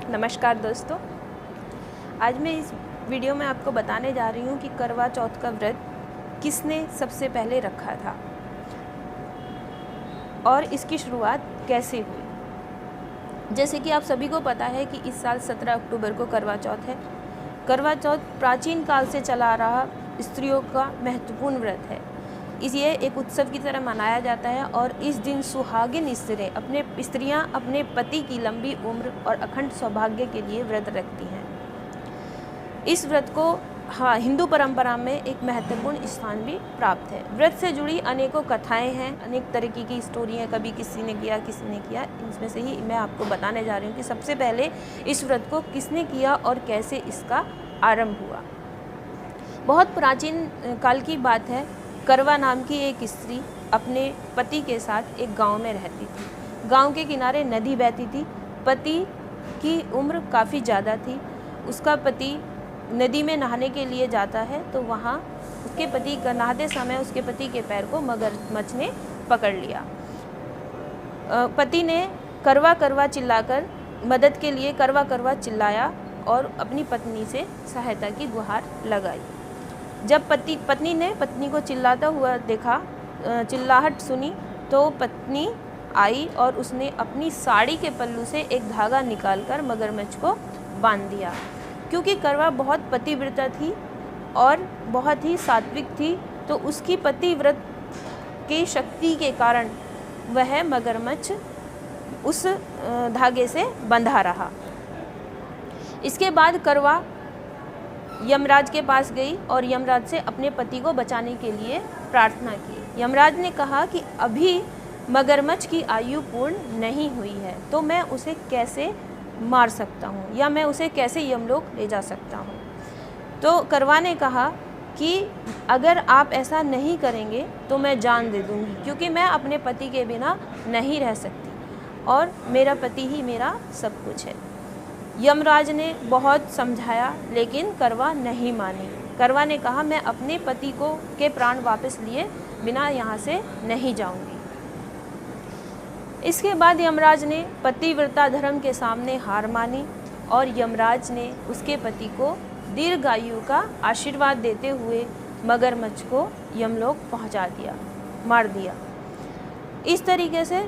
नमस्कार दोस्तों, आज मैं इस वीडियो में आपको बताने जा रही हूँ कि करवा चौथ का व्रत किसने सबसे पहले रखा था और इसकी शुरुआत कैसे हुई। जैसे कि आप सभी को पता है कि इस साल 17 अक्टूबर को करवा चौथ है। करवा चौथ प्राचीन काल से चला आ रहा स्त्रियों का महत्वपूर्ण व्रत है। ये एक उत्सव की तरह मनाया जाता है और इस दिन सुहागिन स्त्रियां अपने पति की लंबी उम्र और अखंड सौभाग्य के लिए व्रत रखती हैं। इस व्रत को हिंदू परंपरा में एक महत्वपूर्ण स्थान भी प्राप्त है। व्रत से जुड़ी अनेकों कथाएं हैं, अनेक तरीके की स्टोरी हैं, कभी किसी ने किया इनमें से ही मैं आपको बताने जा रही हूँ कि सबसे पहले इस व्रत को किसने किया और कैसे इसका आरंभ हुआ। बहुत प्राचीन काल की बात है। करवा नाम की एक स्त्री अपने पति के साथ एक गांव में रहती थी। गांव के किनारे नदी बहती थी। पति की उम्र काफ़ी ज़्यादा थी। उसका पति नदी में नहाने के लिए जाता है तो वहाँ उसके पति का नहाते समय उसके पति के पैर को मगरमच्छ ने पकड़ लिया। पति ने करवा करवा चिल्लाकर मदद के लिए करवा करवा चिल्लाया और अपनी पत्नी से सहायता की गुहार लगाई। जब पत्नी ने पत्नी को चिल्लाता हुआ देखा, चिल्लाहट सुनी, तो पत्नी आई और उसने अपनी साड़ी के पल्लू से एक धागा निकालकर मगरमच्छ को बांध दिया। क्योंकि करवा बहुत पतिव्रता थी और बहुत ही सात्विक थी, तो उसकी पतिव्रत की शक्ति के कारण वह मगरमच्छ उस धागे से बंधा रहा। इसके बाद करवा यमराज के पास गई और यमराज से अपने पति को बचाने के लिए प्रार्थना की। यमराज ने कहा कि अभी मगरमच्छ की आयु पूर्ण नहीं हुई है, तो मैं उसे कैसे मार सकता हूँ या मैं उसे कैसे यमलोक ले जा सकता हूँ। तो करवा ने कहा कि अगर आप ऐसा नहीं करेंगे तो मैं जान दे दूँगी, क्योंकि मैं अपने पति के बिना नहीं रह सकती और मेरा पति ही मेरा सब कुछ है। यमराज ने बहुत समझाया लेकिन करवा नहीं मानी। करवा ने कहा मैं अपने पति के प्राण वापस लिए बिना यहाँ से नहीं जाऊँगी। इसके बाद यमराज ने पतिव्रता धर्म के सामने हार मानी और यमराज ने उसके पति को दीर्घायु का आशीर्वाद देते हुए मगरमच्छ को यमलोक पहुँचा दिया, मार दिया। इस तरीके से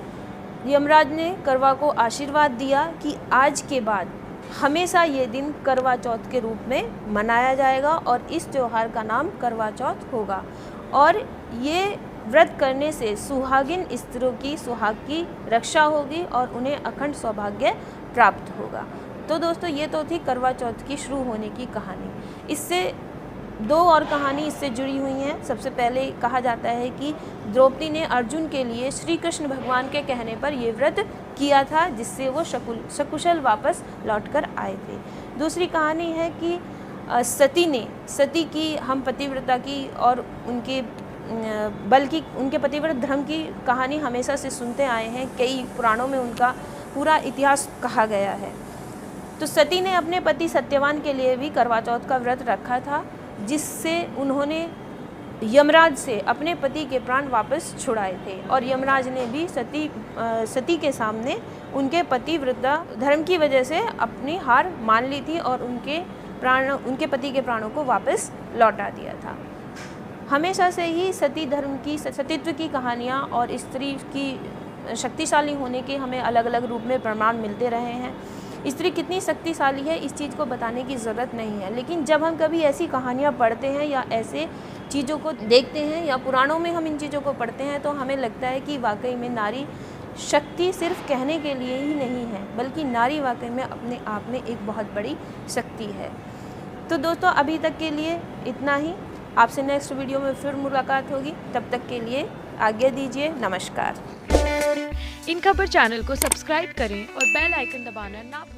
यमराज ने करवा को आशीर्वाद दिया कि आज के बाद हमेशा ये दिन करवा चौथ के रूप में मनाया जाएगा और इस त्यौहार का नाम करवा चौथ होगा और ये व्रत करने से सुहागिन स्त्रियों की सुहाग की रक्षा होगी और उन्हें अखंड सौभाग्य प्राप्त होगा। तो दोस्तों, ये तो थी करवा चौथ की शुरू होने की कहानी। इससे दो और कहानी इससे जुड़ी हुई हैं। सबसे पहले कहा जाता है कि द्रौपदी ने अर्जुन के लिए श्री कृष्ण भगवान के कहने पर यह व्रत किया था, जिससे वो सकुशल वापस लौटकर आए थे। दूसरी कहानी है कि सती की हम पतिव्रता की और उनके पतिव्रत धर्म की कहानी हमेशा से सुनते आए हैं। कई पुराणों में उनका पूरा इतिहास कहा गया है। तो सती ने अपने पति सत्यवान के लिए भी करवा चौथ का व्रत रखा था, जिससे उन्होंने यमराज से अपने पति के प्राण वापस छुड़ाए थे और यमराज ने भी सती के सामने उनके पतिव्रता धर्म की वजह से अपनी हार मान ली थी और उनके पति के प्राणों को वापस लौटा दिया था। हमेशा से ही सती धर्म की सतीत्व की कहानियाँ और स्त्री की शक्तिशाली होने के हमें अलग अलग रूप में प्रमाण मिलते रहे हैं। स्त्री कितनी शक्तिशाली है इस चीज़ को बताने की ज़रूरत नहीं है, लेकिन जब हम कभी ऐसी कहानियाँ पढ़ते हैं या ऐसे चीज़ों को देखते हैं या पुराणों में हम इन चीज़ों को पढ़ते हैं तो हमें लगता है कि वाकई में नारी शक्ति सिर्फ कहने के लिए ही नहीं है, बल्कि नारी वाकई में अपने आप में एक बहुत बड़ी शक्ति है। तो दोस्तों, अभी तक के लिए इतना ही। आपसे नेक्स्ट वीडियो में फिर मुलाकात होगी। तब तक के लिए आज्ञा दीजिए। नमस्कार। इन खबर चैनल को सब्सक्राइब करें और बेल आइकन दबाना ना भूलें।